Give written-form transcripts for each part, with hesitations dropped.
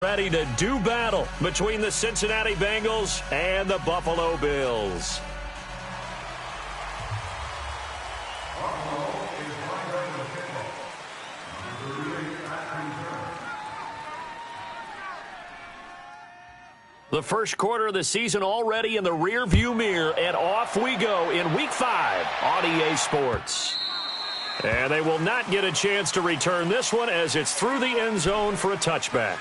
Ready to do battle between the Cincinnati Bengals and the Buffalo Bills. The first quarter of the season already in the rearview mirror, and off we go in Week 5 on EA Sports. And they will not get a chance to return this one as it's through the end zone for a touchback.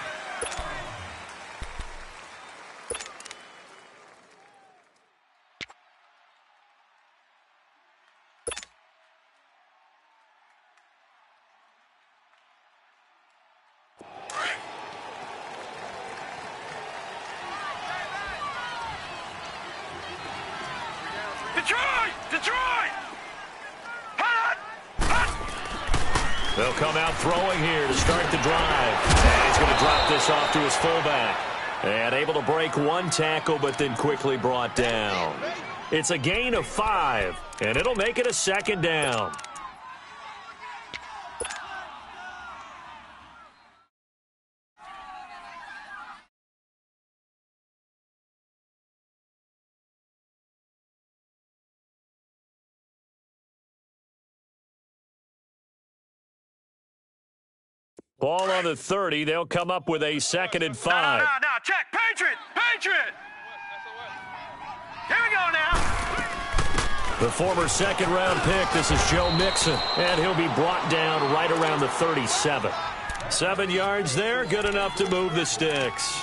They'll come out throwing here to start the drive. And he's going to drop this off to his fullback. And able to break one tackle, but then quickly brought down. It's a gain of 5, and it'll make it a second down. Ball on the 30. They'll come up with a second and 5. No, check. Patriot. Here we go now. The former second-round pick, this is Joe Mixon, and he'll be brought down right around the 37. 7 yards there, good enough to move the sticks.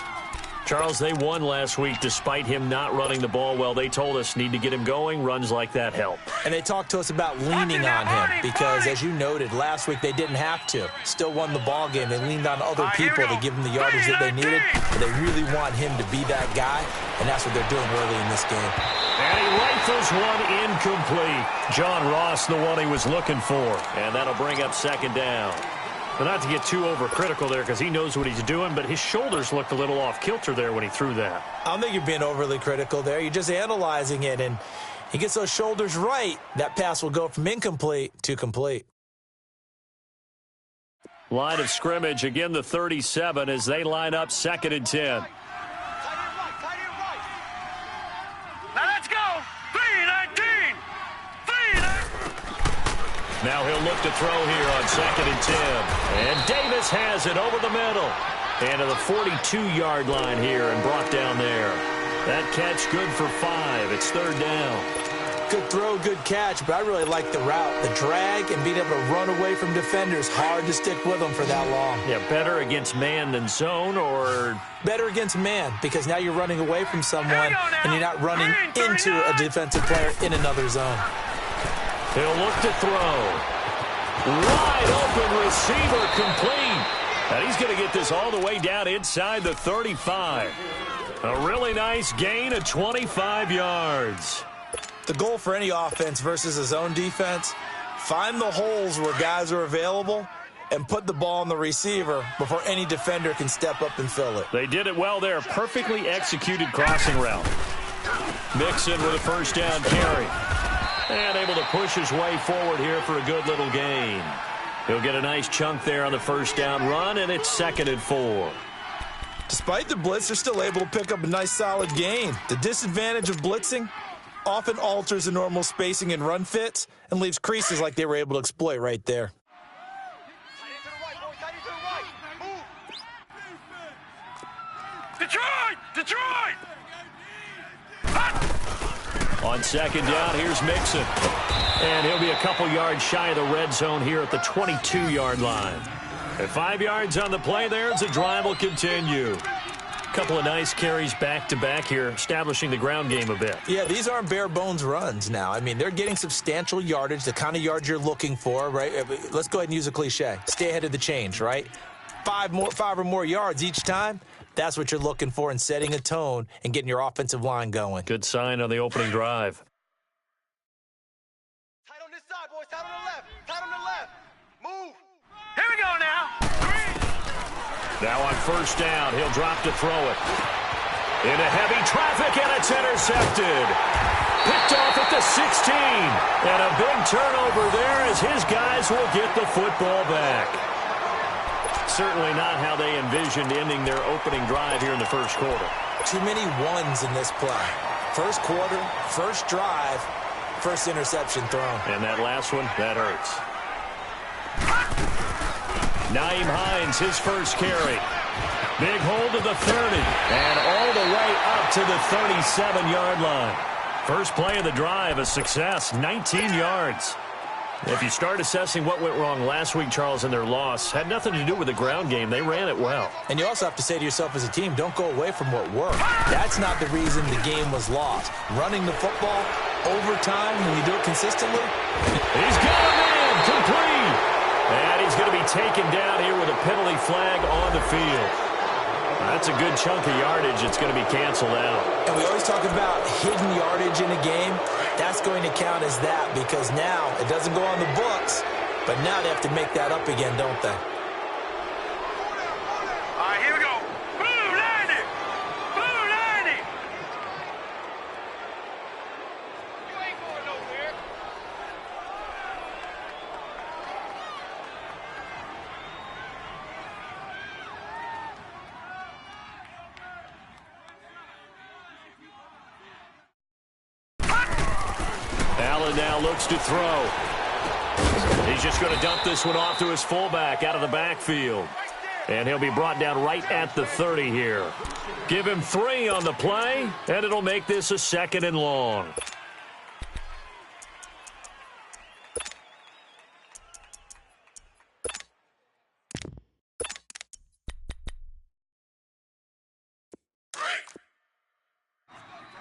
Charles, they won last week despite him not running the ball well. They told us need to get him going. Runs like that help. And they talked to us about leaning on him because, as you noted, last week they didn't have to. Still won the ball game. They leaned on other people to give them the yardage that they needed. But they really want him to be that guy, and that's what they're doing early in this game. And he rifles one incomplete. John Ross, the one he was looking for. And that'll bring up second down. But not to get too overcritical there because he knows what he's doing, but his shoulders looked a little off kilter there when he threw that. I don't think you're being overly critical there. You're just analyzing it, and he gets those shoulders right. That pass will go from incomplete to complete. Line of scrimmage, again the 37 as they line up second and 10. Now he'll look to throw here on second and 10. And Davis has it over the middle. And to the 42-yard line here and brought down there. That catch good for 5. It's third down. Good throw, good catch, but I really like the route. The drag and being able to run away from defenders. Hard to stick with them for that long. Yeah, better against man than zone, or? Better against man, because now you're running away from someone and you're not running into a defensive player in another zone. He'll look to throw. Wide open receiver complete. And he's going to get this all the way down inside the 35. A really nice gain of 25 yards. The goal for any offense versus a zone defense, find the holes where guys are available and put the ball on the receiver before any defender can step up and fill it. They did it well there. Perfectly executed crossing route. Mixon with a first down carry. And able to push his way forward here for a good little gain. He'll get a nice chunk there on the first down run, and it's second and 4. Despite the blitz, they're still able to pick up a nice solid gain. The disadvantage of blitzing often alters the normal spacing and run fits and leaves creases like they were able to exploit right there. Detroit! On second down, here's Mixon. And he'll be a couple yards shy of the red zone here at the 22-yard line. At 5 yards on the play there, the drive will continue. A couple of nice carries back-to-back here, establishing the ground game a bit. Yeah, these aren't bare-bones runs now. I mean, they're getting substantial yardage, the kind of yards you're looking for, right? Let's go ahead and use a cliche. Stay ahead of the change, right? 5 or more yards each time. That's what you're looking for in setting a tone and getting your offensive line going. Good sign on the opening drive. Tight on this side, boys. Tight on the left. Tight on the left. Move. Here we go now. Now on first down, he'll drop to throw it. Into heavy traffic, and it's intercepted. Picked off at the 16. And a big turnover there as his guys will get the football back. certainly not how they envisioned ending their opening drive here in the first quarter. Too many ones in this play. First quarter, first drive, first interception thrown. And that last one, that hurts. Nyheim Hines, his first carry. Big hold to the 30. And all the way up to the 37-yard line. First play of the drive, a success, 19 yards. If you start assessing what went wrong last week, Charles, in their loss, had nothing to do with the ground game. They ran it well. And you also have to say to yourself as a team, don't go away from what worked. That's not the reason the game was lost. Running the football, overtime, when you do it consistently. He's got a man, complete. And he's going to be taken down here with a penalty flag on the field. That's a good chunk of yardage. It's going to be canceled out. And we always talk about hidden yardage in a game. That's going to count as that because now it doesn't go on the books, but now they have to make that up again, don't they? All right, here we go. Blue 90. Blue 90. You ain't going nowhere. Allen now looks to throw. He's just going to dump this one off to his fullback out of the backfield. And he'll be brought down right at the 30 here. Give him 3 on the play, and it'll make this a 2nd and long.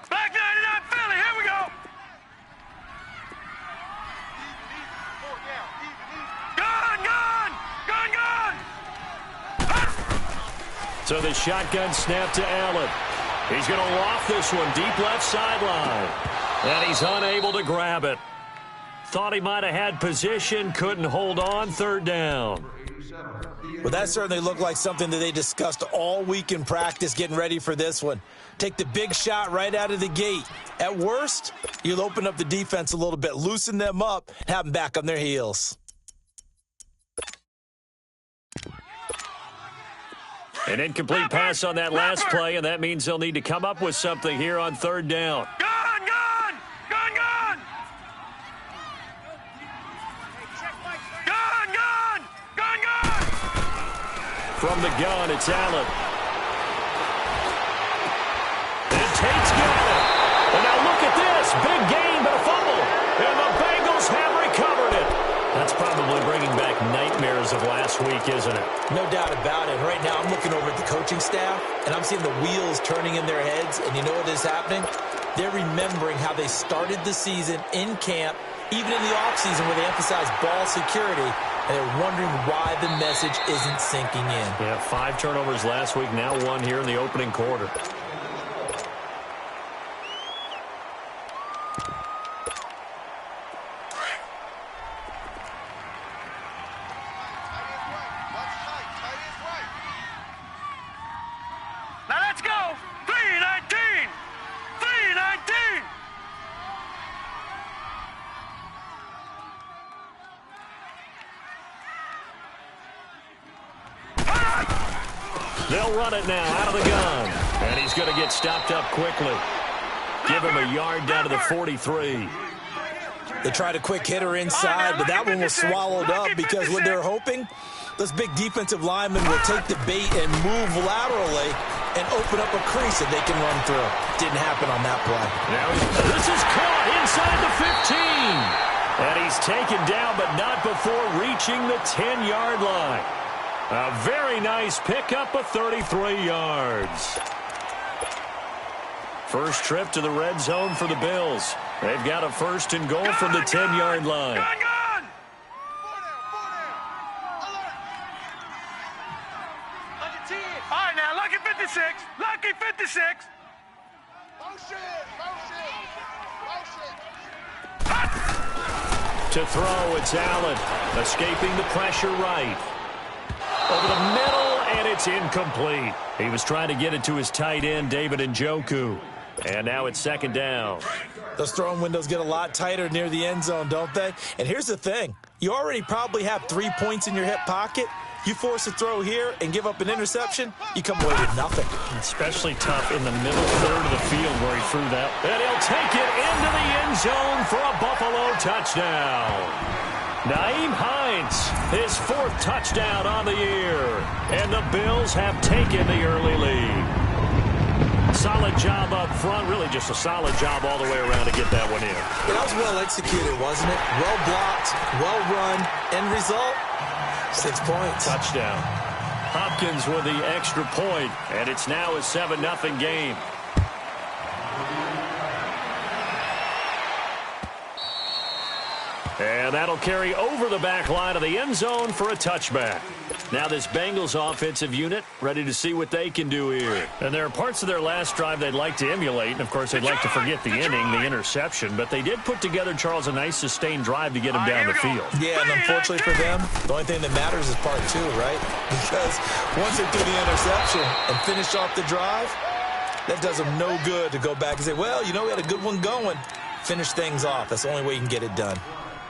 Black 99 Philly, here we go. So the shotgun snap to Allen. He's going to loft this one deep left sideline. And he's unable to grab it. Thought he might have had position, couldn't hold on, 3rd down. Well, that certainly looked like something that they discussed all week in practice getting ready for this one. Take the big shot right out of the gate. At worst, you'll open up the defense a little bit, loosen them up, have them back on their heels. An incomplete pass on that last play, and that means they'll need to come up with something here on 3rd down. Gun, gun! Gun, gun! Gun, gun! Gun, gun! From the gun, it's Allen. And Tate's got it. And now look at this. Big gain, but a fumble. And the Bengals have recovered it. That's probably bringing back nightmares of last week, isn't it? No doubt about it. Right now, I'm looking over at the coaching staff, and I'm seeing the wheels turning in their heads, and you know what is happening? They're remembering how they started the season in camp, even in the offseason where they emphasized ball security, and they're wondering why the message isn't sinking in. Yeah, 5 turnovers last week, now 1 here in the opening quarter. Now let's go! 319! 319! They'll run it now out of the gun. And he's going to get stopped up quickly. Give him a yard down to the 43. They tried a quick hitter inside, but that one was swallowed up because what they're hoping, this big defensive lineman will take the bait and move laterally and open up a crease that they can run through. Didn't happen on that play. Now this is caught inside the 15. And he's taken down, but not before reaching the 10-yard line. A very nice pickup of 33 yards. First trip to the red zone for the Bills. They've got a 1st and goal from the 10-yard line. Gun, gun! All right, now, lucky 56. Lucky 56. To throw, it's Allen. Escaping the pressure right. Over the middle, and it's incomplete. He was trying to get it to his tight end, David Njoku. And now it's 2nd down. Those throwing windows get a lot tighter near the end zone, don't they? And here's the thing. You already probably have 3 points in your hip pocket. You force a throw here and give up an interception, you come away with nothing. Especially tough in the middle third of the field where he threw that. And he'll take it into the end zone for a Buffalo touchdown. Nyheim Hines, his 4th touchdown on the year. And the Bills have taken the early lead. Solid job up front, really just a solid job all the way around to get that one in. Yeah, that was well executed, wasn't it? Well blocked, well run, end result, 6 points. Touchdown. Hopkins with the extra point, and it's now a 7-0 game. And that'll carry over the back line of the end zone for a touchback. Now this Bengals offensive unit ready to see what they can do here. And there are parts of their last drive they'd like to emulate. And, of course, they'd like to forget the inning, the interception. But they did put together, Charles, a nice sustained drive to get him down the field. Yeah, and unfortunately for them, the only thing that matters is part 2, right? Because once they threw the interception and finished off the drive, that does them no good to go back and say, well, you know, we had a good one going. Finish things off. That's the only way you can get it done.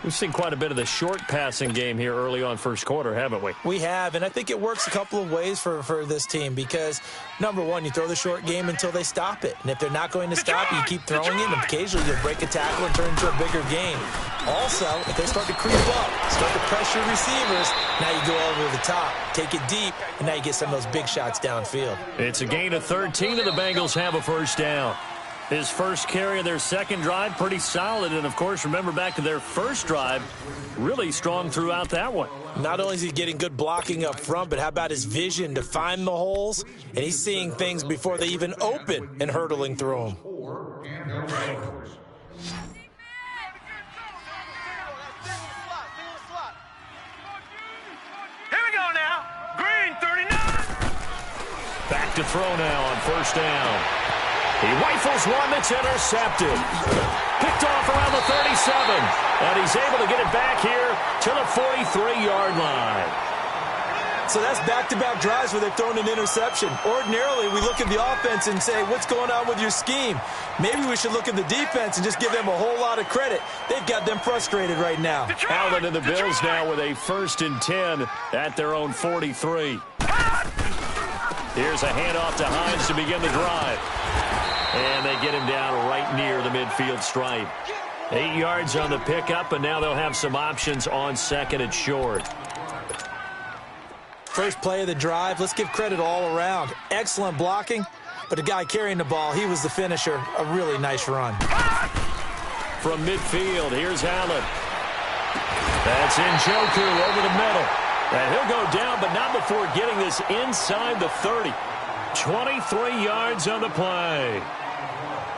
We've seen quite a bit of the short passing game here early on first quarter, haven't we? We have, and I think it works a couple of ways for this team because, number one, you throw the short game until they stop it. And if they're not going to stop it, you keep throwing it, and occasionally you'll break a tackle and turn into a bigger game. Also, if they start to creep up, start to pressure receivers, now you go over the top, take it deep, and now you get some of those big shots downfield. It's a gain of 13, and the Bengals have a first down. His first carry of their second drive, pretty solid. And, of course, remember back to their first drive, really strong throughout that one. Not only is he getting good blocking up front, but how about his vision to find the holes? And he's seeing things before they even open and hurdling through them. Here we go now. Green 39. Back to throw now on first down. He rifles one that's intercepted. Picked off around the 37. And he's able to get it back here to the 43-yard line. So that's back-to-back drives where they've thrown an interception. Ordinarily, we look at the offense and say, what's going on with your scheme? Maybe we should look at the defense and just give them a whole lot of credit. They've got them frustrated right now. Allen and the Bills now with a 1st and 10 at their own 43. Here's a handoff to Hines to begin the drive. And they get him down right near the midfield stripe. 8 yards on the pickup, and now they'll have some options on second and short. First play of the drive, let's give credit all around. Excellent blocking, but the guy carrying the ball, he was the finisher. A really nice run. From midfield, here's Allen. That's Njoku over the middle. And he'll go down, but not before getting this inside the 30. 23 yards on the play.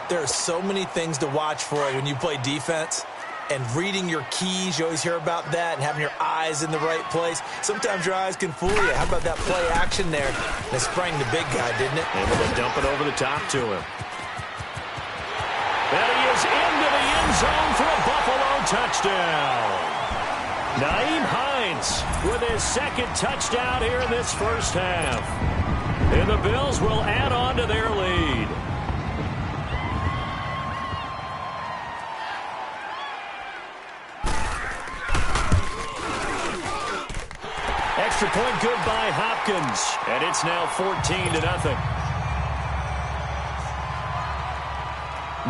There are so many things to watch for when you play defense. And reading your keys, you always hear about that, and having your eyes in the right place. Sometimes your eyes can fool you. How about that play action there? They sprang the big guy, didn't it? Able to dump it over the top to him. And he is into the end zone for a Buffalo touchdown. Nyheim Hines with his second touchdown here in this first half. And the Bills will add on to their lead. Extra point good by Hopkins. And it's now 14-0.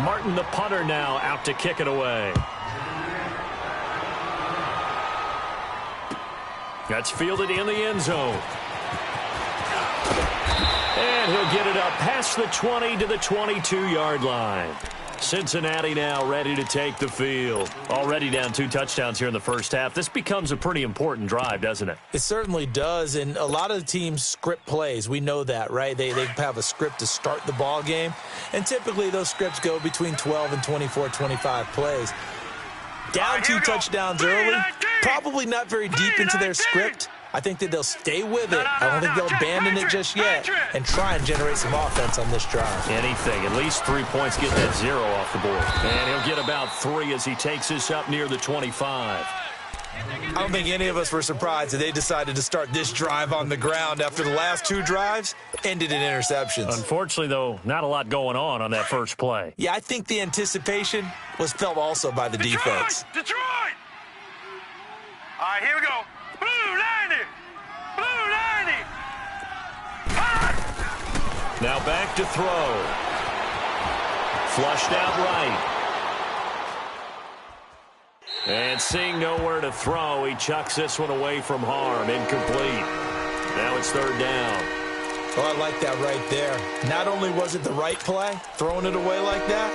Martin, the punter, now out to kick it away. That's fielded in the end zone. And he'll get it up past the 20 to the 22-yard line. Cincinnati now ready to take the field. Already down 2 touchdowns here in the first half. This becomes a pretty important drive, doesn't it? It certainly does, and a lot of the teams script plays. We know that, right? They have a script to start the ball game, and typically those scripts go between 12 and 24, 25 plays. Down 2 touchdowns early, probably not very deep into their script. I think that they'll stay with it. I don't think they'll abandon it just yet and try and generate some offense on this drive. Anything. At least 3 points, getting that 0 off the board. And he'll get about 3 as he takes this up near the 25. I don't think any of us were surprised that they decided to start this drive on the ground after the last 2 drives ended in interceptions. Unfortunately, though, not a lot going on that first play. Yeah, I think the anticipation was felt also by the defense. Detroit! All right, here we go. Blue 90! Blue Now back to throw. Flushed out right. And seeing nowhere to throw, he chucks this one away from harm. Incomplete. Now it's third down. Oh, I like that right there. Not only was it the right play, throwing it away like that,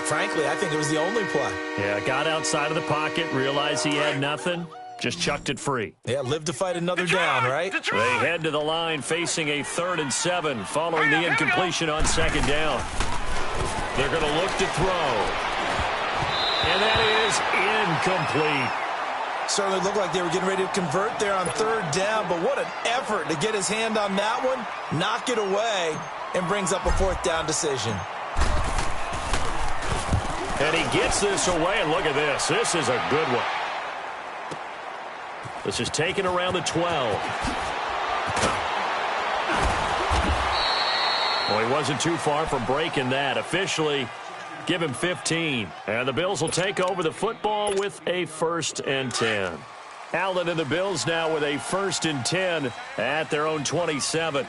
frankly, I think it was the only play. Yeah, got outside of the pocket, realized he had nothing, just chucked it free. Yeah, live to fight another down, right? They head to the line facing a 3rd and 7 following the incompletion on second down. They're going to look to throw. And that is incomplete. Certainly looked like they were getting ready to convert there on 3rd down, but what an effort to get his hand on that one, knock it away, and brings up a 4th down decision. And he gets this away, and look at this. This is a good one. This is taken around the 12. Well, he wasn't too far from breaking that. Officially, give him 15. And the Bills will take over the football with a 1st and 10. Allen and the Bills now with a 1st and 10 at their own 27.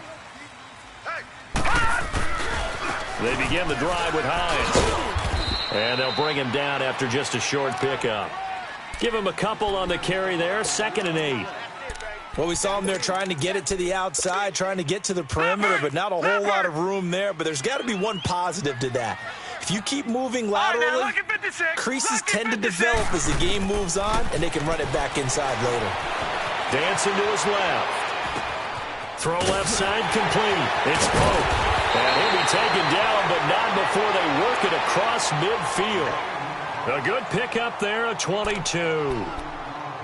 They begin the drive with Hines. And they'll bring him down after just a short pickup. Give him a couple on the carry there, 2nd and 8. Well, we saw him there trying to get it to the outside, trying to get to the perimeter, but not a whole lot of room there. But there's got to be one positive to that. If you keep moving laterally, creases tend to develop as the game moves on, and they can run it back inside later. Dancing to his left. Throw left side complete. It's Pope. And he'll be taken down, but not before they work it across midfield. A good pickup there, a 22.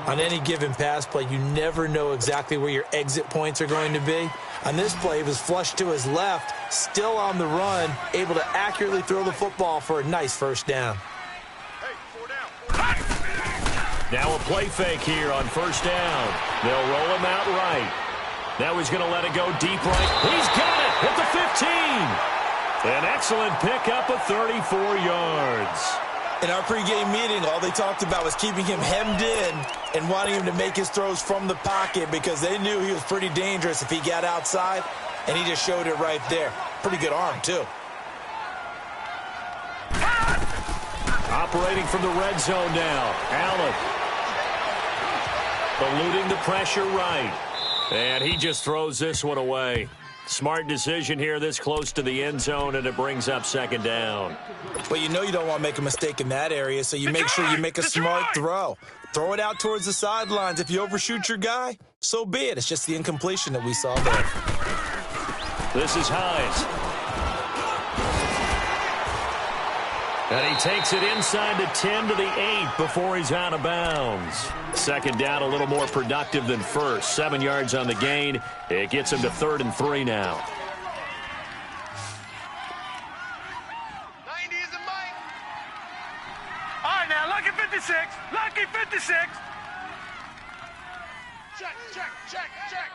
On any given pass play, you never know exactly where your exit points are going to be. On this play, he was flushed to his left, still on the run, able to accurately throw the football for a nice 1st down. Now a play fake here on 1st down. They'll roll him out right. Now he's going to let it go deep right. He's got it at the 15. An excellent pickup of 34 yards. In our pregame meeting, all they talked about was keeping him hemmed in and wanting him to make his throws from the pocket because they knew he was pretty dangerous if he got outside, and he just showed it right there. Pretty good arm, too. Operating from the red zone now. Allen. Eluding the pressure right. And he just throws this one away. Smart decision here this close to the end zone, and it brings up 2nd down. Well, you know you don't want to make a mistake in that area, so you make sure you make a smart throw. Throw it out towards the sidelines. If you overshoot your guy, so be it. It's just the incompletion that we saw there. This is Hines. And he takes it inside the 10 to the 8 before he's out of bounds. 2nd down, a little more productive than 1st. 7 yards on the gain. It gets him to 3rd and 3 now. 90 is a mic. All right, now, lucky 56. Lucky 56. Check, check, check, check.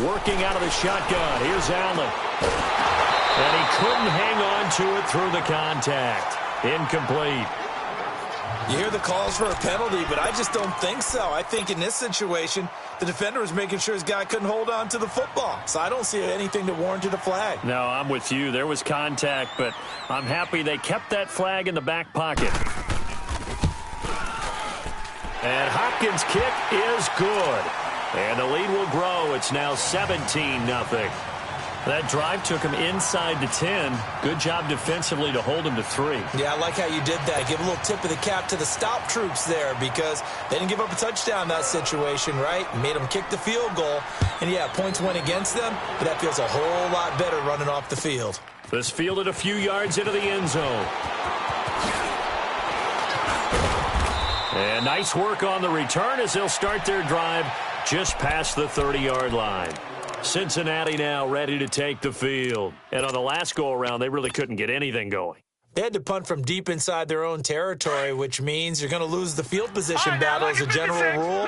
Working out of the shotgun. Here's Allen. And he couldn't hang on to it through the contact. Incomplete. You hear the calls for a penalty, but I just don't think so. I think in this situation, the defender was making sure his guy couldn't hold on to the football. So I don't see anything that warranted a flag. No, I'm with you. There was contact, but I'm happy they kept that flag in the back pocket. And Hopkins' kick is good. And the lead will grow. It's now 17-0. That drive took him inside the 10. Good job defensively to hold him to 3. Yeah, I like how you did that. Give a little tip of the cap to the stop troops there because they didn't give up a touchdown in that situation, right? Made them kick the field goal. And, yeah, points went against them, but that feels a whole lot better running off the field. This fielded a few yards into the end zone. And nice work on the return as they'll start their drive just past the 30-yard line. Cincinnati now ready to take the field. And on the last go-around, they really couldn't get anything going. They had to punt from deep inside their own territory, which means you're going to lose the field position battle as a general rule.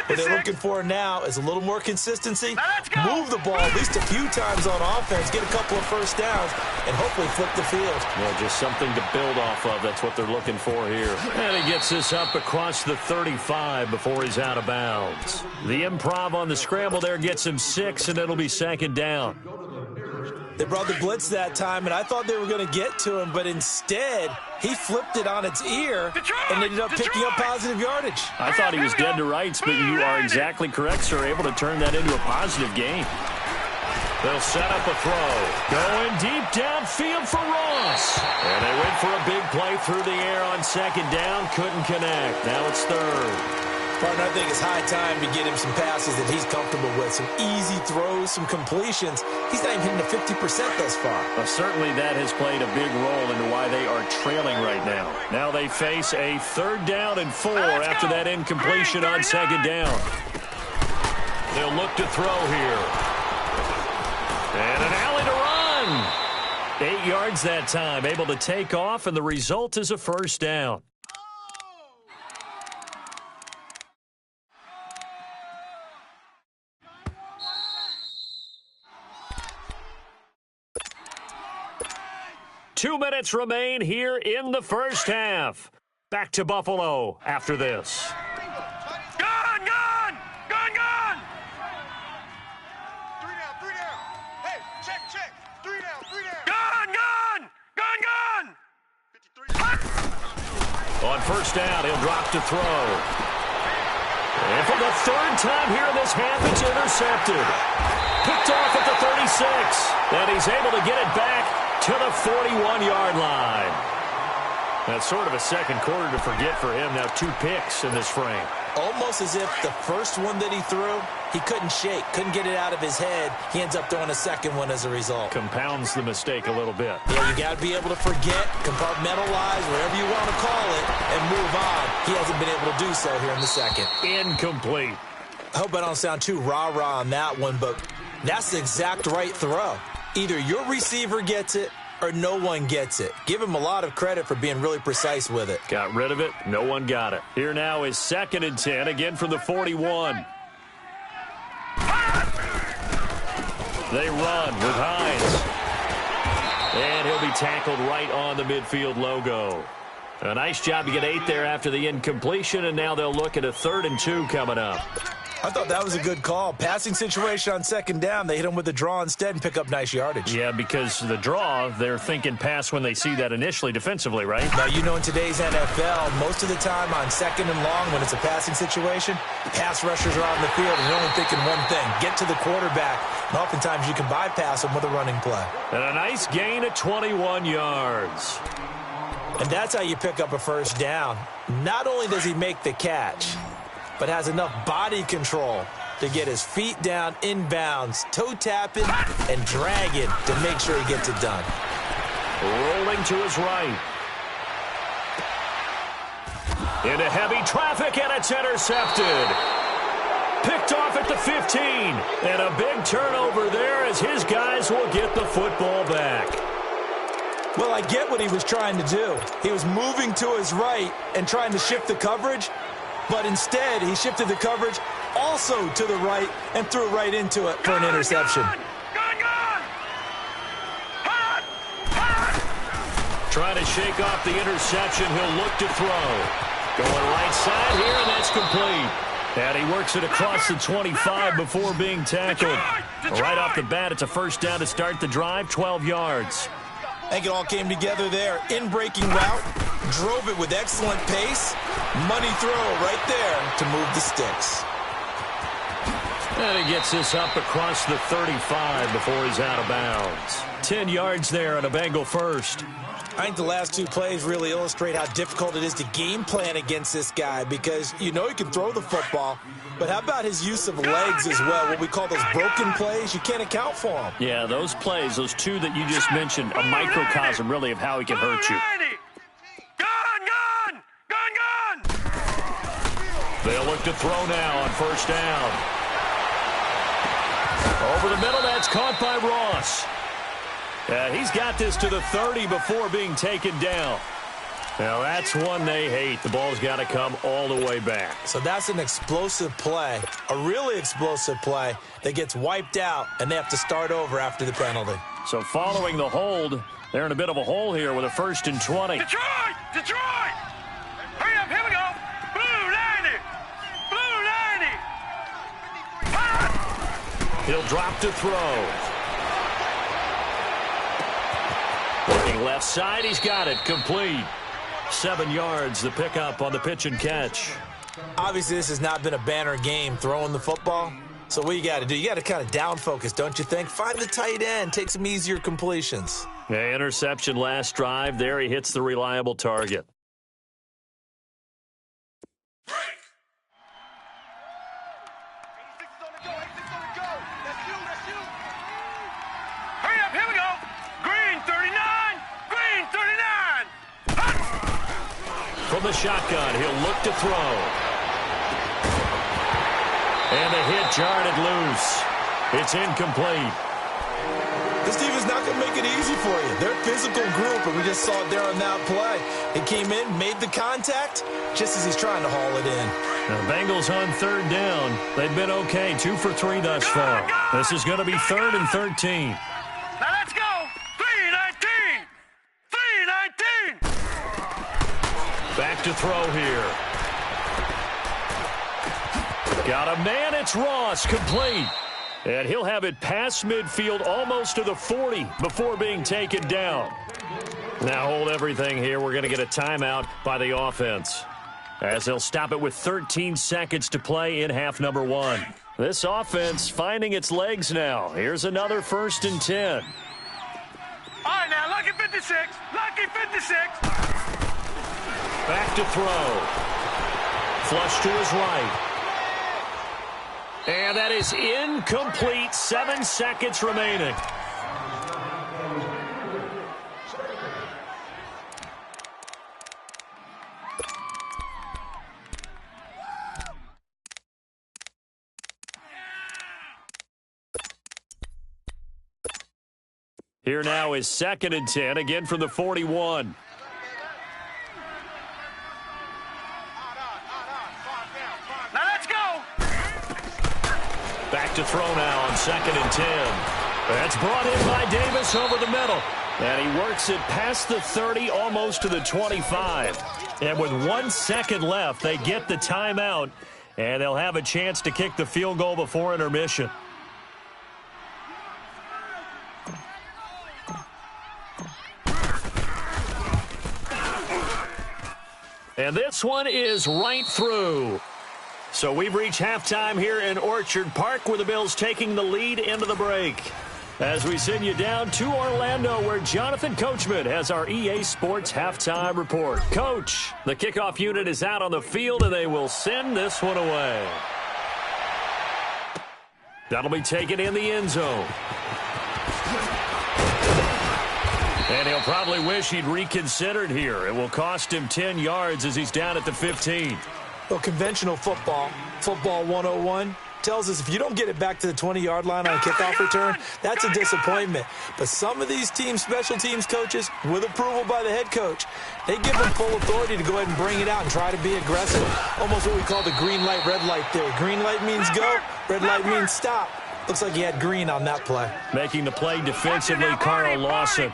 What they're looking for now is a little more consistency, move the ball at least a few times on offense, get a couple of first downs, and hopefully flip the field. Well, just something to build off of. That's what they're looking for here. And he gets this up across the 35 before he's out of bounds. The improv on the scramble there gets him 6, and it'll be second down. They brought the blitz that time, and I thought they were going to get to him, but instead, he flipped it on its ear and ended up picking up positive yardage. I thought he was dead to rights, but you are exactly correct, sir. Able to turn that into a positive gain. They'll set up a throw. Going deep downfield for Ross. And they went for a big play through the air on second down. Couldn't connect. Now it's third. Partner, I think it's high time to get him some passes that he's comfortable with, some easy throws, some completions. He's not even hitting the 50% thus far. Well, certainly that has played a big role into why they are trailing right now. Now they face a 3rd down and 4 after that incompletion on second down. They'll look to throw here. And an alley to run. 8 yards that time, able to take off, and the result is a first down. Two minutes remain here in the first half. Back to Buffalo after this. Gun! Gun! Gun! Gun! 3 down, 3 down. Hey, check, check. 3 down, 3 down. Gun! Gun! Gun! Gun! 53. On first down, he'll drop to throw. And for the 3rd time here in this half, it's intercepted. Picked off at the 36. And he's able to get it back to the 41-yard line. That's sort of a second quarter to forget for him. Now 2 picks in this frame. Almost as if the first one that he threw, he couldn't shake, couldn't get it out of his head. He ends up throwing a second one as a result. Compounds the mistake a little bit. Yeah, you got to be able to forget, compartmentalize, whatever you want to call it, and move on. He hasn't been able to do so here in the second. Incomplete. I hope I don't sound too rah-rah on that one, but that's the exact right throw. Either your receiver gets it or no one gets it. Give him a lot of credit for being really precise with it. Got rid of it. No one got it. Here now is 2nd and 10, again from the 41. They run with Hines. And he'll be tackled right on the midfield logo. A nice job to get 8 there after the incompletion, and now they'll look at a 3rd and 2 coming up. I thought that was a good call. Passing situation on second down, they hit him with a draw instead and pick up nice yardage. Yeah, because the draw, they're thinking pass when they see that initially defensively, right? Now, you know, in today's NFL, most of the time on second and long, when it's a passing situation, pass rushers are on the field and they're only thinking one thing, get to the quarterback. And oftentimes you can bypass them with a running play. And a nice gain of 21 yards. And that's how you pick up a first down. Not only does he make the catch, but has enough body control to get his feet down inbounds, toe tapping and dragging to make sure he gets it done. Rolling to his right. Into heavy traffic, and it's intercepted. Picked off at the 15. And a big turnover there as his guys will get the football back. Well, I get what he was trying to do. He was moving to his right and trying to shift the coverage, but instead he shifted the coverage also to the right and threw right into it for an interception. Trying to shake off the interception. He'll look to throw. Going right side here, and that's complete. And he works it across the 25 before being tackled. Right off the bat, it's a first down to start the drive, 12 yards. I think it all came together there. In-breaking route, drove it with excellent pace. Money throw right there to move the sticks. And he gets this up across the 35 before he's out of bounds. 10 yards there and a Bengal first. I think the last 2 plays really illustrate how difficult it is to game plan against this guy because you know he can throw the football, but how about his use of legs as well? What we call those broken plays, you can't account for them. Yeah, those plays, those 2 that you just mentioned, a microcosm really of how he can hurt you. They'll look to throw now on first down. Over the middle, that's caught by Ross. He's got this to the 30 before being taken down. Now, that's one they hate. The ball's got to come all the way back. So that's an explosive play, a really explosive play that gets wiped out, and they have to start over after the penalty. So following the hold, they're in a bit of a hole here with a 1st and 20. Detroit! Detroit! Hurry up, here we go! Blue 90! Blue 90! He'll drop to throw. Working left side, he's got it, complete. 7 yards, the pickup on the pitch and catch. Obviously, this has not been a banner game throwing the football. So what you got to do, you got to kind of down focus, don't you think? Find the tight end, take some easier completions. Yeah, interception last drive. There he hits the reliable target. Hurry up, here we go! Green 39! Green 39! From the shotgun, he'll look to throw. And the hit jarred it loose. It's incomplete. This team is not going to make it easy for you. They're a physical group, and we just saw it there on that play. He came in, made the contact, just as he's trying to haul it in. Now, the Bengals on 3rd down. They've been okay, 2 for 3 thus far. This is going to be 3rd and 13. Now let's go! 319! 319! Back to throw here. Got a man, it's Ross, complete. And he'll have it past midfield almost to the 40 before being taken down. Now hold everything here. We're going to get a timeout by the offense, as they'll stop it with 13 seconds to play in half number 1. This offense finding its legs now. Here's another 1st and 10. All right, now, lucky 56. Lucky 56. Back to throw. Flush to his right. And that is incomplete. 7 seconds remaining. Here now is 2nd and 10, again from the 41. Now let's go! Back to throw now on 2nd and 10. That's brought in by Davis over the middle. And he works it past the 30, almost to the 25. And with 1 second left, they get the timeout, and they'll have a chance to kick the field goal before intermission. And this one is right through. So we've reached halftime here in Orchard Park, where the Bills taking the lead into the break. As we send you down to Orlando, where Jonathan Coachman has our EA Sports halftime report. Coach, the kickoff unit is out on the field, and they will send this one away. That'll be taken in the end zone. And he'll probably wish he'd reconsidered here. It will cost him 10 yards as he's down at the 15. Well, conventional football 101, tells us if you don't get it back to the 20-yard line on a kickoff return, that's a disappointment. But some of these teams, special teams coaches, with approval by the head coach, they give them full authority to go ahead and bring it out and try to be aggressive. Almost what we call the green light, red light theory. Green light means go, red light means stop. Looks like he had green on that play. Making the play defensively, Carl Lawson.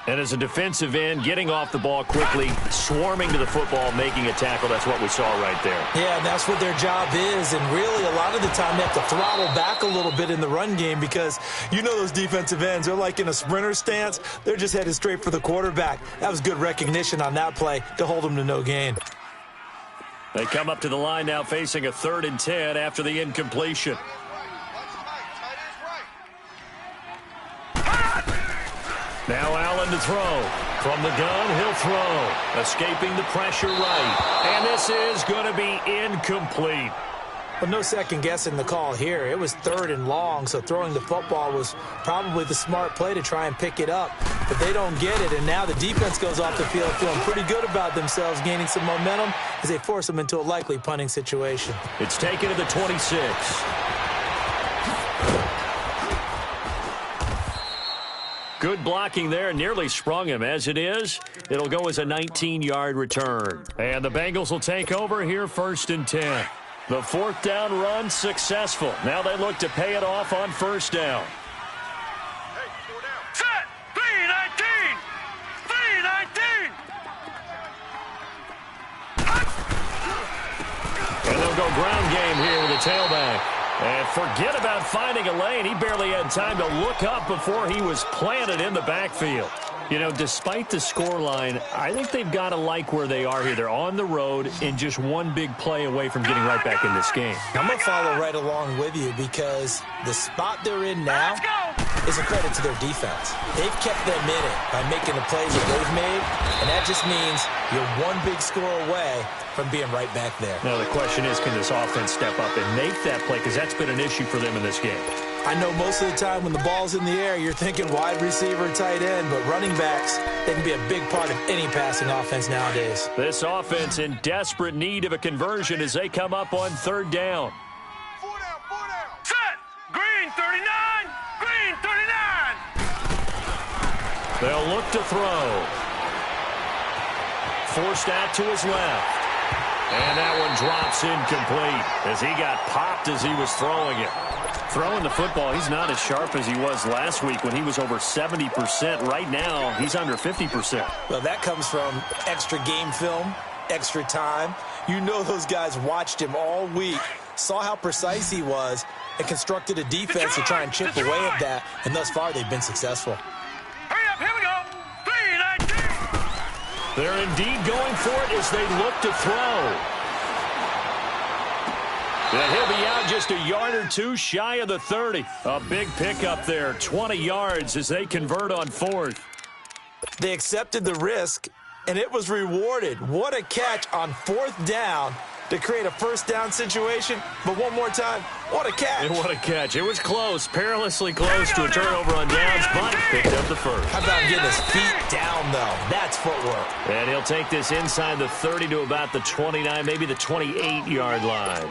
And as a defensive end, getting off the ball quickly, swarming to the football, making a tackle. That's what we saw right there. Yeah, and that's what their job is. And really, a lot of the time, they have to throttle back a little bit in the run game because you know those defensive ends, they're like in a sprinter stance. They're just headed straight for the quarterback. That was good recognition on that play to hold them to no gain. They come up to the line now facing a 3rd and 10 after the incompletion. Now Allen to throw. From the gun, he'll throw. Escaping the pressure right. And this is going to be incomplete. But no second guessing the call here. It was 3rd and long, so throwing the football was probably the smart play to try and pick it up. But they don't get it, and now the defense goes off the field feeling pretty good about themselves, gaining some momentum as they force them into a likely punting situation. It's taken to the 26. Good blocking there, nearly sprung him. As it is, it'll go as a 19-yard return. And the Bengals will take over here 1st and 10. The 4th down run successful. Now they look to pay it off on 1st down. Hey, 4 down. Set! 319! 319! And they'll go ground game here with a tailback. And forget about finding a lane. He barely had time to look up before he was planted in the backfield. You know, despite the scoreline, I think they've got to like where they are here. They're on the road and just one big play away from getting right back in this game. I'm going to follow right along with you because the spot they're in now is a credit to their defense. They've kept them in it by making the plays that they've made, and that just means you're one big score away from being right back there. Now, the question is, can this offense step up and make that play? Because that's been an issue for them in this game. I know most of the time when the ball's in the air, you're thinking wide receiver, tight end, but running backs, they can be a big part of any passing offense nowadays. This offense in desperate need of a conversion as they come up on 3rd down. 4 down, 4 down. Set! Green 39! Green 39! They'll look to throw. Forced out to his left. And that one drops incomplete as he got popped as he was throwing it. Throwing the football, he's not as sharp as he was last week when he was over 70%. Right now, he's under 50%. Well, that comes from extra game film, extra time. You know those guys watched him all week, saw how precise he was, and constructed a defense to try and chip away at that. And thus far, they've been successful. Hurry up, here we go. 319! They're indeed going for it as they look to throw. And he'll be out just a yard or two shy of the 30. A big pickup there, 20 yards as they convert on 4th. They accepted the risk, and it was rewarded. What a catch on 4th down to create a 1st down situation. But one more time, what a catch. And what a catch. It was close, perilously close to a turnover on downs, but picked up the 1st. How about getting his feet down, though? That's footwork. And he'll take this inside the 30 to about the 29, maybe the 28-yard line.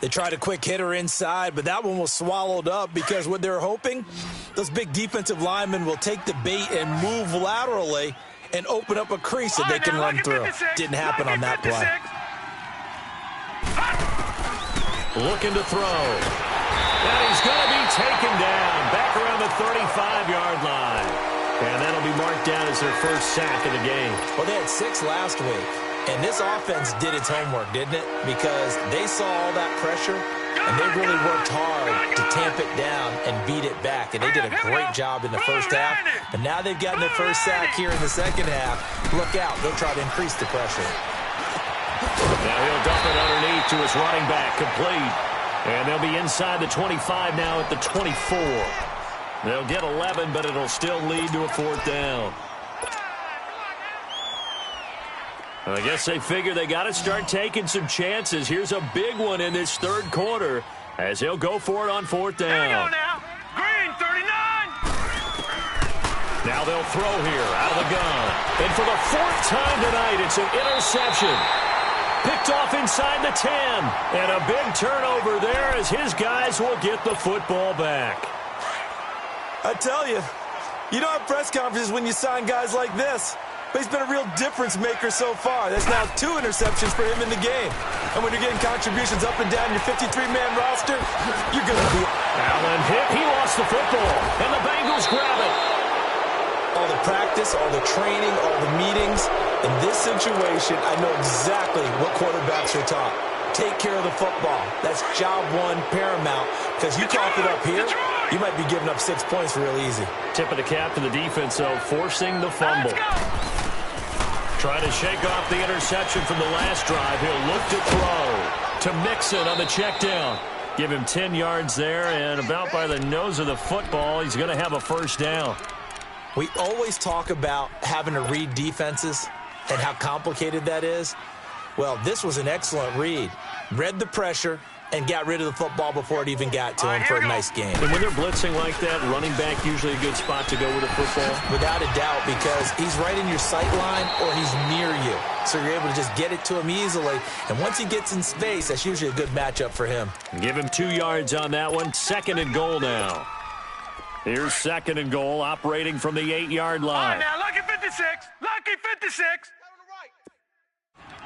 They tried a quick hitter inside, but that one was swallowed up because what they're hoping, those big defensive linemen will take the bait and move laterally and open up a crease that they can run through. Didn't happen on that play. Looking to throw. And he's going to be taken down back around the 35-yard line. And that'll be marked down as their 1st sack of the game. Well, they had 6 last week. And this offense did its homework, didn't it? Because they saw all that pressure, and they really worked hard to tamp it down and beat it back. And they did a great job in the 1st half. But now they've gotten their 1st sack here in the 2nd half. Look out. They'll try to increase the pressure. Now he'll dump it underneath to his running back, complete. And they'll be inside the 25 now at the 24. They'll get 11, but it'll still lead to a 4th down. I guess they figure they got to start taking some chances. Here's a big one in this 3rd quarter as he'll go for it on 4th down. Here we go now. Green 39! Now they'll throw here out of the gun. And for the 4th time tonight, it's an interception. Picked off inside the 10. And a big turnover there as his guys will get the football back. I tell you, you don't have press conferences when you sign guys like this. But he's been a real difference maker so far. That's now 2 interceptions for him in the game. And when you're getting contributions up and down your 53-man roster, you're going to be... Allen hit. He lost the football. And the Bengals grab it. All the practice, all the training, all the meetings. In this situation, I know exactly what quarterbacks are taught. Take care of the football. That's job 1 paramount. Because you cough it up here, you might be giving up 6 points real easy. Tip of the cap to the defense, though, forcing the fumble. Trying to shake off the interception from the last drive. He'll look to throw to Mixon on the check down. Give him 10 yards there, and about by the nose of the football, he's going to have a 1st down. We always talk about having to read defenses and how complicated that is. Well, this was an excellent read. Read the pressure and got rid of the football before it even got to him for a nice game. And when they're blitzing like that, running back usually a good spot to go with the football? Without a doubt, because he's right in your sight line or he's near you. So you're able to just get it to him easily. And once he gets in space, that's usually a good matchup for him. Give him 2 yards on that one. 2nd and goal now. Here's 2nd and goal, operating from the 8-yard line. All right, now, lucky 56. Lucky 56.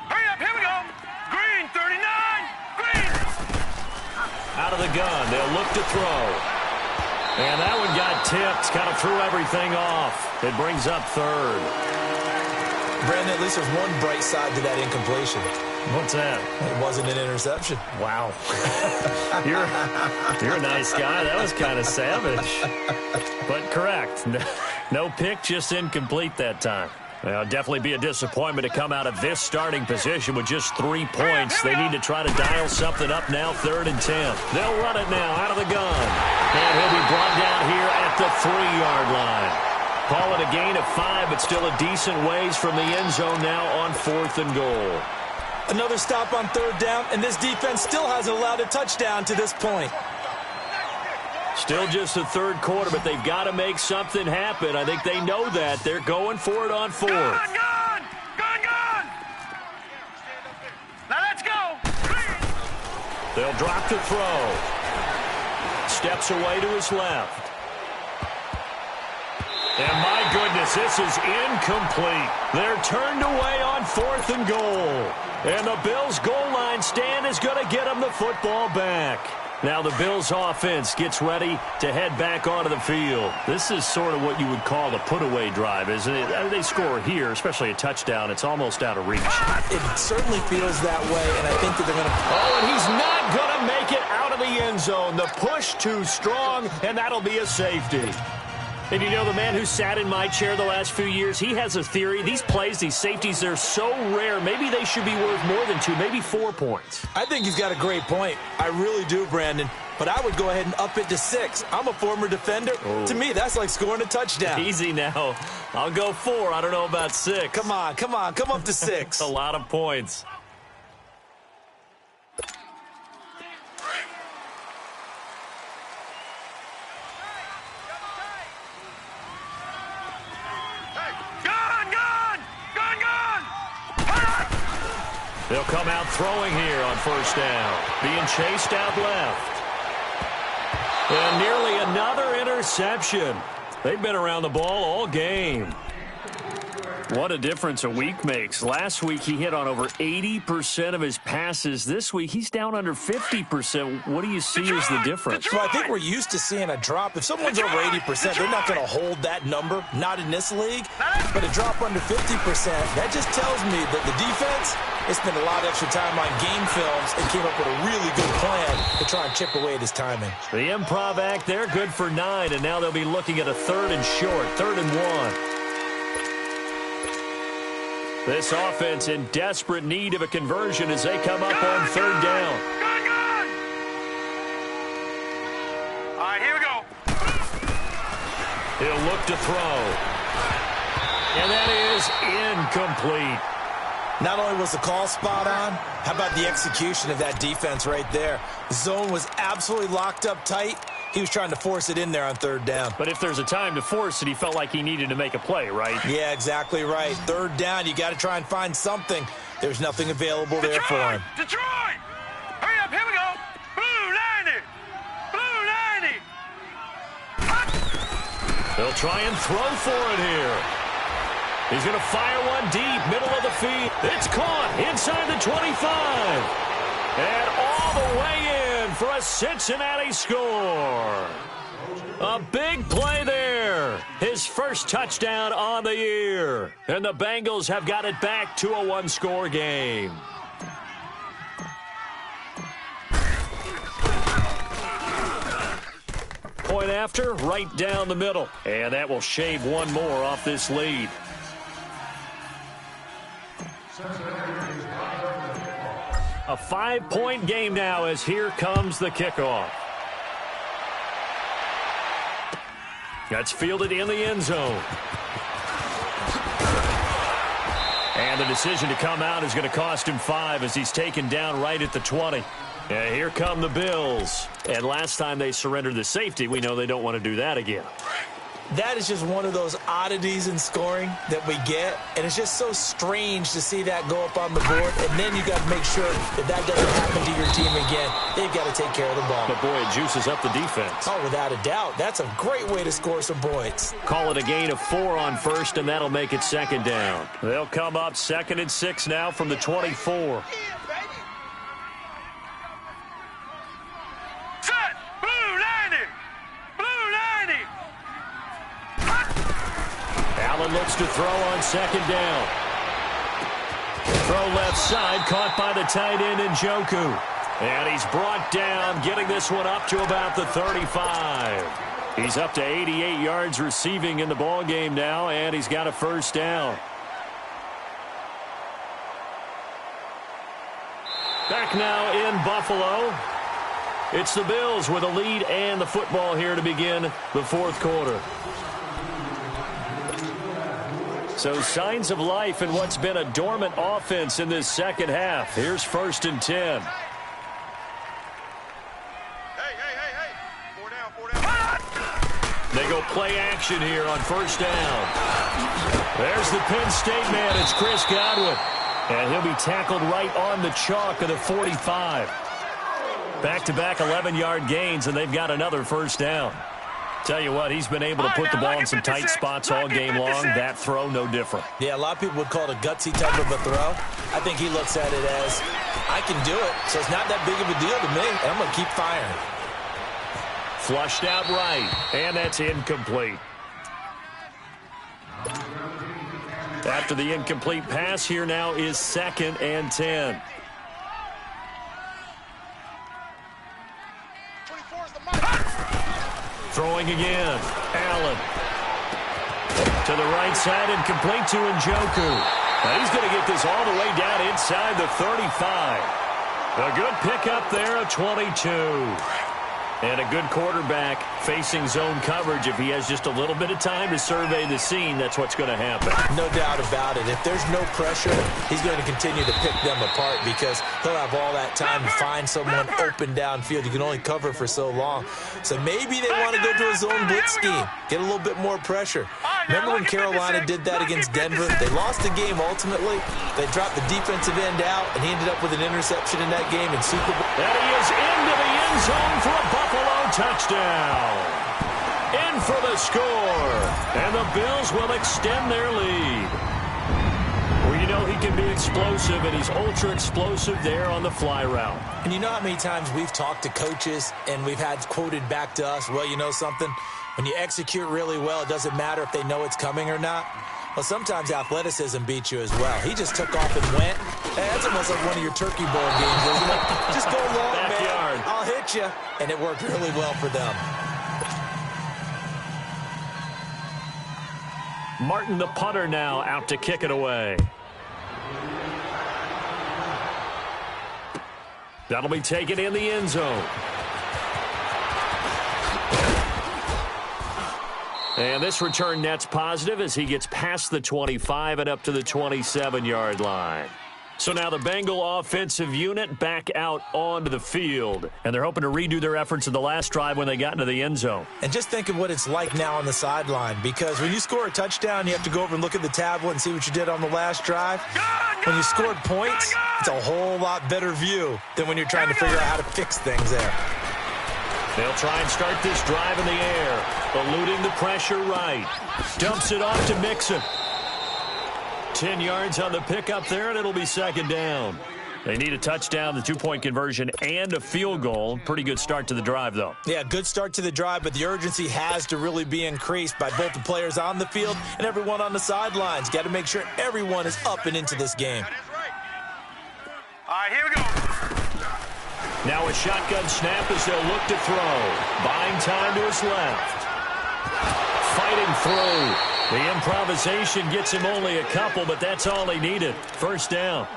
Hurry up, here we go. Green, 39. Green. Out of the gun, they'll look to throw. And that one got tipped, kind of threw everything off. It brings up 3rd. Brandon, at least there's one bright side to that incompletion. What's that? It wasn't an interception. Wow. You're a nice guy. That was kind of savage. But correct. No pick, just incomplete that time. Well, definitely be a disappointment to come out of this starting position with just 3 points. They need to try to dial something up now, 3rd and 10. They'll run it now out of the gun. And he'll be brought down here at the 3-yard line. Call it a gain of 5, but still a decent ways from the end zone now on 4th and goal. Another stop on 3rd down, and this defense still hasn't allowed a touchdown to this point. Still just the 3rd quarter, but they've got to make something happen. I think they know that. They're going for it on 4th. Gun! Now let's go. They'll drop to throw. Steps away to his left. And my goodness, this is incomplete. They're turned away on 4th and goal. And the Bills' goal line stand is going to get them the football back. Now the Bills' offense gets ready to head back onto the field. This is sort of what you would call the put-away drive, isn't it? They score here, especially a touchdown. It's almost out of reach. It certainly feels that way, and I think that they're going to... Oh, and he's not going to make it out of the end zone. The push too strong, and that'll be a safety. And you know, the man who sat in my chair the last few years, he has a theory. These plays, these safeties, they're so rare. Maybe they should be worth more than 2, maybe 4 points. I think he's got a great point. I really do, Brandon. But I would go ahead and up it to 6. I'm a former defender. Oh. To me, that's like scoring a touchdown. Easy now. I'll go 4. I don't know about 6. Come on. Come up to 6. A lot of points. They'll come out throwing here on 1st down. Being chased out left. And nearly another interception. They've been around the ball all game. What a difference a week makes. Last week he hit on over 80% of his passes. This week he's down under 50%. What do you see as the difference? Well, I think we're used to seeing a drop. If someone's over 80%, they're not going to hold that number. Not in this league. But a drop under 50%, that just tells me that the defense, they spent a lot of extra time on game films and came up with a really good plan to try and chip away at his timing. The improv act, they're good for 9, and now they'll be looking at a 3rd and short, 3rd and 1. This offense in desperate need of a conversion as they come up on 3rd down. Gun! All right, here we go. He'll look to throw. And that is incomplete. Not only was the call spot on, how about the execution of that defense right there? The zone was absolutely locked up tight. He was trying to force it in there on 3rd down. But if there's a time to force it, he felt like he needed to make a play, right? Yeah, exactly right. 3rd down, you got to try and find something. There's nothing available there for him. Detroit! Hurry up, here we go. Blue 90! Blue 90! They'll try and throw for it here. He's going to fire one deep, middle of the field. It's caught inside the 25. And all the way in for a Cincinnati score. A big play there. His first touchdown on the year. And the Bengals have got it back to a 1-score game. Point after, right down the middle. And that will shave one more off this lead. A 5-point game now as here comes the kickoff. That's fielded in the end zone. And the decision to come out is going to cost him 5 as he's taken down right at the 20. And here come the Bills. And last time they surrendered the safety, we know they don't want to do that again. that is just one of those oddities in scoring that we get, and it's just so strange to see that go up on the board, and then you got to make sure that that doesn't happen to your team again. They've got to take care of the ball. But, boy, it juices up the defense. Oh, without a doubt. That's a great way to score some points. Call it a gain of 4 on first, and that'll make it second down. They'll come up 2nd and 6 now from the 24. Allen looks to throw on 2nd down. Throw left side, caught by the tight end Njoku. And he's brought down, getting this one up to about the 35. He's up to 88 yards receiving in the ball game now, and he's got a first down. Back now in Buffalo. It's the Bills with a lead and the football here to begin the 4th quarter. So signs of life in what's been a dormant offense in this second half. Here's 1st and 10. They go play action here on 1st down. There's the Penn State man. It's Chris Godwin. And he'll be tackled right on the chalk of the 45. Back-to-back 11-yard gains, and they've got another first down. Tell you what, he's been able to put the ball in some tight spots all game long. That throw, no different. Yeah, a lot of people would call it a gutsy type of a throw. I think he looks at it as, I can do it, so it's not that big of a deal to me, and I'm going to keep firing. Flushed out right, and that's incomplete. After the incomplete pass, here now is 2nd and 10. Throwing again. Allen. To the right side and complete to Njoku. Now he's going to get this all the way down inside the 35. A good pickup there, a 22. And a good quarterback facing zone coverage. If he has just a little bit of time to survey the scene, that's what's going to happen. No doubt about it. If there's no pressure, he's going to continue to pick them apart because he'll have all that time to find someone open downfield. You can only cover for so long. So maybe they want to go to a zone blitz scheme, get a little bit more pressure. Remember when Carolina did that against Denver? They lost the game ultimately. They dropped the defensive end out, and he ended up with an interception in that game in Super Bowl. And he is into the end zone for a Buffalo touchdown. In for the score. And the Bills will extend their lead. Well, you know he can be explosive, and he's ultra explosive there on the fly route. And you know how many times we've talked to coaches, and we've had quoted back to us, well, you know something? When you execute really well, it doesn't matter if they know it's coming or not. Well, sometimes athleticism beats you as well. He just took off and went. Hey, that's almost like one of your turkey bowl games, isn't it? Just go long, Backyard. man. I'll hit you. And it worked really well for them. Martin, the punter, now out to kick it away. That'll be taken in the end zone. And this return net's positive as he gets past the 25 and up to the 27-yard line. So now the Bengal offensive unit back out onto the field. And they're hoping to redo their efforts in the last drive when they got into the end zone. And just think of what it's like now on the sideline. Because when you score a touchdown, you have to go over and look at the tablet and see what you did on the last drive. When you scored points, it's a whole lot better view than when you're trying to figure out how to fix things there. They'll try and start this drive in the air, eluding the pressure right. Dumps it off to Mixon. 10 yards on the pickup there, and it'll be second down. They need a touchdown, the two-point conversion, and a field goal. Pretty good start to the drive, though. Yeah, good start to the drive, but the urgency has to really be increased by both the players on the field and everyone on the sidelines. Got to make sure everyone is up and into this game. All right, here we go. Now a shotgun snap as they'll look to throw. Buying time to his left. Fighting through. The improvisation gets him only a couple, but that's all he needed. First down.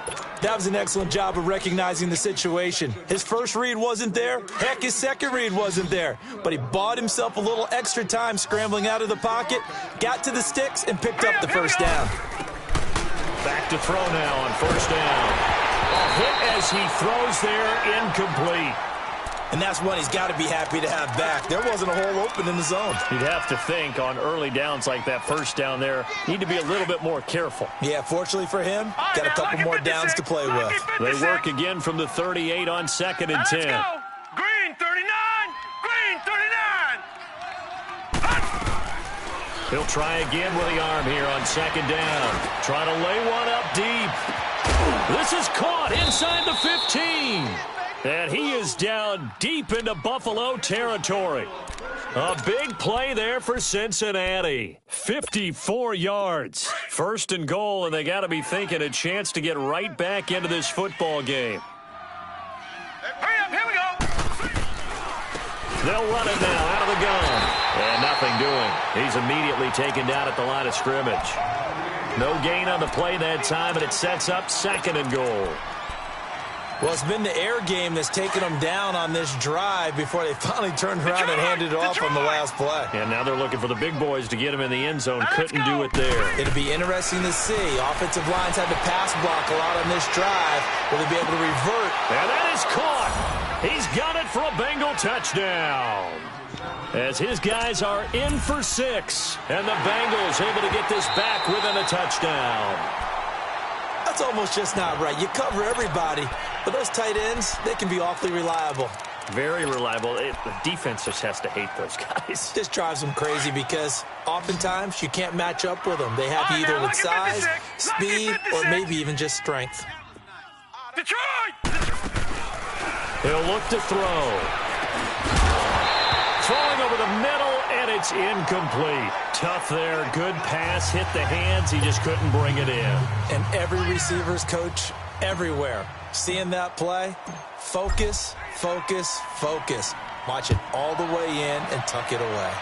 That was an excellent job of recognizing the situation. His first read wasn't there. Heck, his second read wasn't there. But he bought himself a little extra time scrambling out of the pocket, got to the sticks, and picked up the first down. Back to throw now on first down. A hit as he throws there, incomplete. And that's one he's got to be happy to have back. There wasn't a hole open in the zone. You'd have to think on early downs like that first down there, need to be a little bit more careful. Yeah, fortunately for him, got a couple more downs to play with. They work again from the 38 on 2nd and 10. Let's go. Green 39. Green 39. He'll try again with the arm here on 2nd down. Trying to lay one up deep. This is caught inside the 15. And he is down deep into Buffalo territory. A big play there for Cincinnati. 54 yards. 1st and goal, and they got to be thinking a chance to get right back into this football game. Hurry up, here we go. They'll run it now out of the gun. And nothing doing. He's immediately taken down at the line of scrimmage. No gain on the play that time, and it sets up 2nd and goal. Well, it's been the air game that's taken them down on this drive before they finally turned around and handed it off on the last play. And now they're looking for the big boys to get him in the end zone. Couldn't do it there. It'll be interesting to see. Offensive lines had to pass block a lot on this drive. Will they be able to revert? And that is caught. He's got it for a Bengal touchdown. As his guys are in for 6. And the Bengals able to get this back within a touchdown. That's almost just not right. You cover everybody, but those tight ends, they can be awfully reliable. Very reliable. The defense just has to hate those guys. This drives them crazy because oftentimes you can't match up with them. They have you either with size, speed, or maybe even just strength. Detroit! He'll look to throw. Throwing over the middle, and it's incomplete. Tough there. Good pass. Hit the hands. He just couldn't bring it in. And every receiver's coach everywhere. Seeing that play, focus, focus, focus. Watch it all the way in and tuck it away.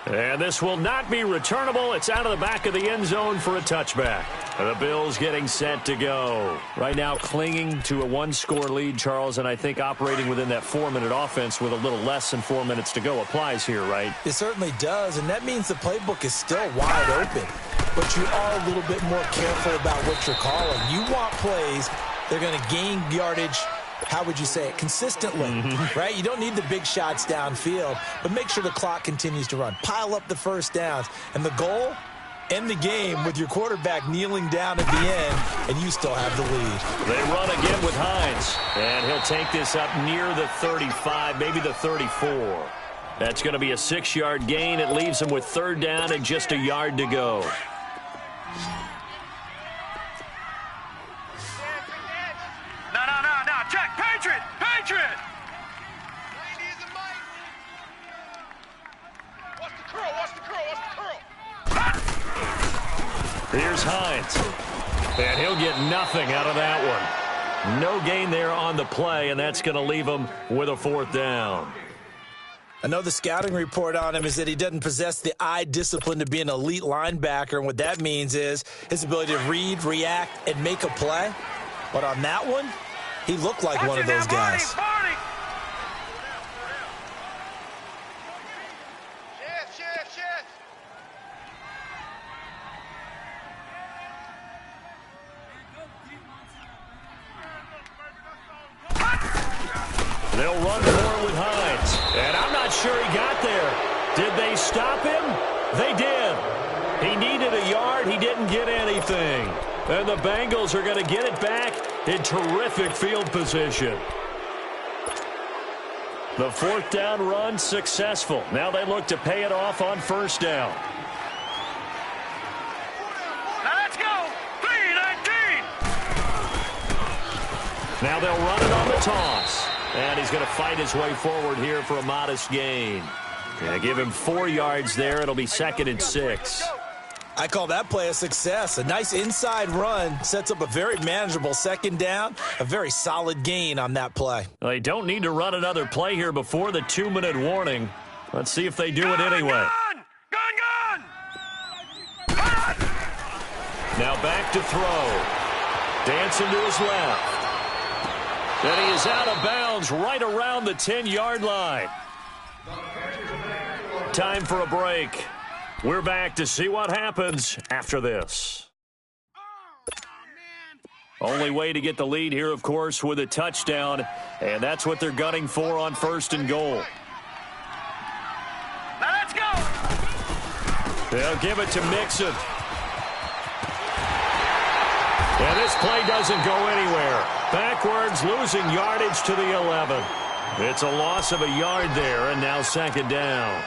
And this will not be returnable. It's out of the back of the end zone for a touchback. The Bills getting set to go. Right now clinging to a 1-score lead, Charles, and I think operating within that 4-minute offense with a little less than 4 minutes to go applies here, right? It certainly does, and that means the playbook is still wide open. But you are a little bit more careful about what you're calling. You want plays that are going to gain yardage, how would you say it, consistently, right? You don't need the big shots downfield, but make sure the clock continues to run. Pile up the first downs. And the goal, end the game with your quarterback kneeling down at the end, and you still have the lead. They run again with Hines, and he'll take this up near the 35, maybe the 34. That's going to be a 6-yard gain. It leaves him with 3rd down and just a yard to go. No. Check. Patriot. Patriot. Watch the curl. Here's Hines. And he'll get nothing out of that one. No gain there on the play, and that's going to leave him with a 4th down. I know the scouting report on him is that he doesn't possess the eye discipline to be an elite linebacker, and what that means is his ability to read, react, and make a play. But on that one, he looked like one of those guys. They'll run more with Hines. And I'm not sure he got there. Did they stop him? They did. He needed a yard. He didn't get anything. And the Bengals are going to get it back in terrific field position. The 4th down run successful. Now they look to pay it off on 1st down. Now let's go. 3-19. Now they'll run it on the toss. And he's going to fight his way forward here for a modest gain. Yeah, give him 4 yards there. It'll be 2nd and 6. I call that play a success. A nice inside run sets up a very manageable 2nd down. A very solid gain on that play. They don't need to run another play here before the 2-minute warning. Let's see if they do it anyway. Gun! Now back to throw. Dancing to his left. And he is out of bounds right around the 10-yard line. Time for a break. We're back to see what happens after this. Only way to get the lead here, of course, with a touchdown, and that's what they're gunning for on 1st and goal. Now let's go. They'll give it to Mixon. And this play doesn't go anywhere. Backwards, losing yardage to the 11. It's a loss of a yard there, and now 2nd down.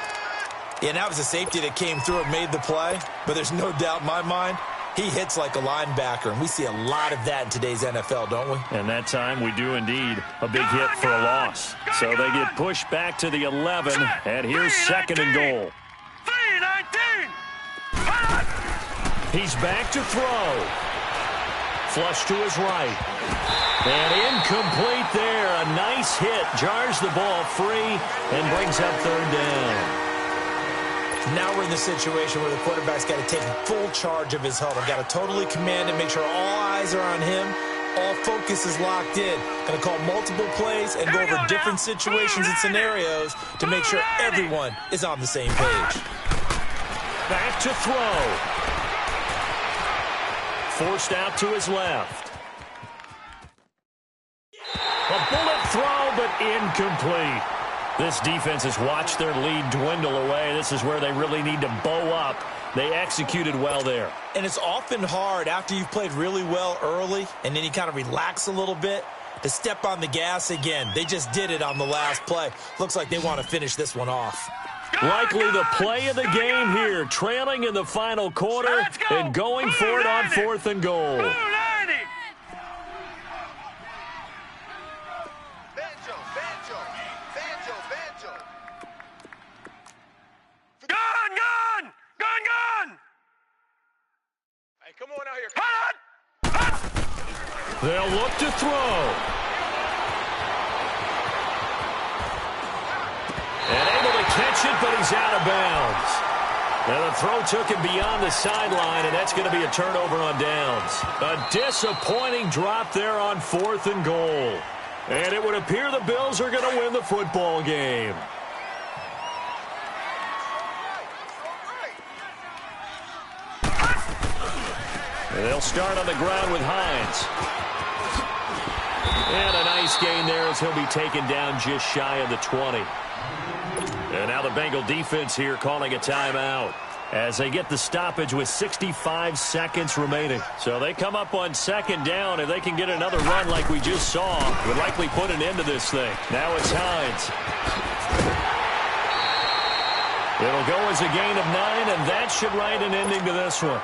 Yeah, and that was a safety that came through and made the play, but there's no doubt in my mind, he hits like a linebacker, and we see a lot of that in today's NFL, don't we? And that time we do indeed a big hit for a loss. So they get pushed back to the 11, and here's 2nd and goal. 3-19. He's back to throw. Flush to his right. And incomplete there. A nice hit. Jars the ball free and brings up 3rd down. Now we're in the situation where the quarterback's got to take full charge of his huddle. Got to totally command it, make sure all eyes are on him. All focus is locked in. Going to call multiple plays and go over different situations and scenarios to make sure everyone is on the same page. Back to throw. Forced out to his left. A bullet throw, but incomplete. This defense has watched their lead dwindle away. This is where they really need to bow up. They executed well there. And it's often hard after you've played really well early and then you kind of relax a little bit to step on the gas again. They just did it on the last play. Looks like they want to finish this one off. Likely the play of the game here, trailing in the final quarter and going for it on 4th and goal. Come on out here. They'll look to throw. And able to catch it, but he's out of bounds. And the throw took him beyond the sideline, and that's going to be a turnover on downs. A disappointing drop there on 4th and goal. And it would appear the Bills are going to win the football game. They'll start on the ground with Hines. And a nice gain there as he'll be taken down just shy of the 20. And now the Bengal defense here calling a timeout as they get the stoppage with 65 seconds remaining. So they come up on 2nd down. If they can get another run like we just saw, would likely put an end to this thing. Now it's Hines. It'll go as a gain of 9, and that should write an ending to this one.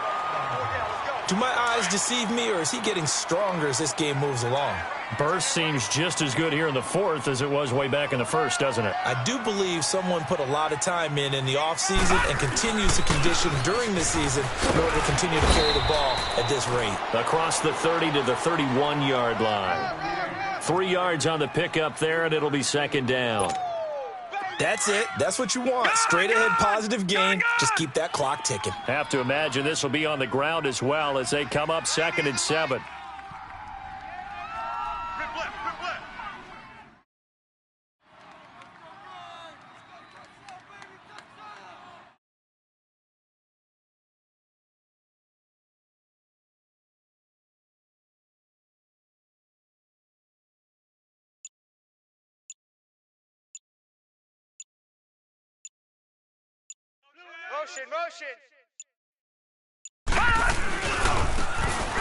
Do my eyes deceive me, or is he getting stronger as this game moves along? Burst seems just as good here in the 4th as it was way back in the 1st, doesn't it? I do believe someone put a lot of time in the offseason and continues to condition during the season in order to continue to carry the ball at this rate. Across the 30 to the 31-yard line. 3 yards on the pickup there, and it'll be 2nd down. That's it. That's what you want. Straight ahead positive gain. Just keep that clock ticking. Have to imagine this will be on the ground as well as they come up 2nd and 7. Motion.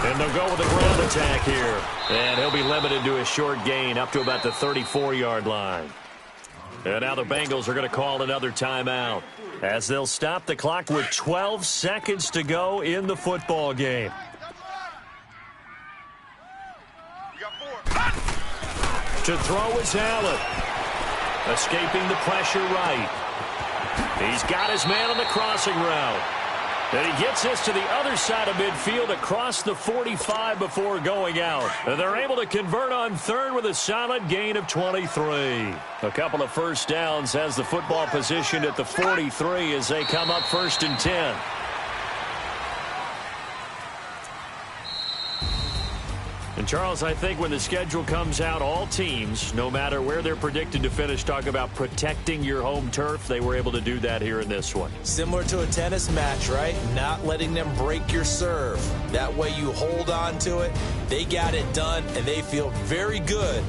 And they'll go with a ground attack here. And he'll be limited to a short gain up to about the 34-yard line. And now the Bengals are going to call another timeout as they'll stop the clock with 12 seconds to go in the football game. To throw is Allen. Escaping the pressure right. He's got his man on the crossing route. And he gets this to the other side of midfield across the 45 before going out. And they're able to convert on 3rd with a solid gain of 23. A couple of first downs has the football positioned at the 43 as they come up 1st and 10. And, Charles, I think when the schedule comes out, all teams, no matter where they're predicted to finish, talk about protecting your home turf. They were able to do that here in this one. Similar to a tennis match, right? Not letting them break your serve. That way you hold on to it. They got it done, and they feel very good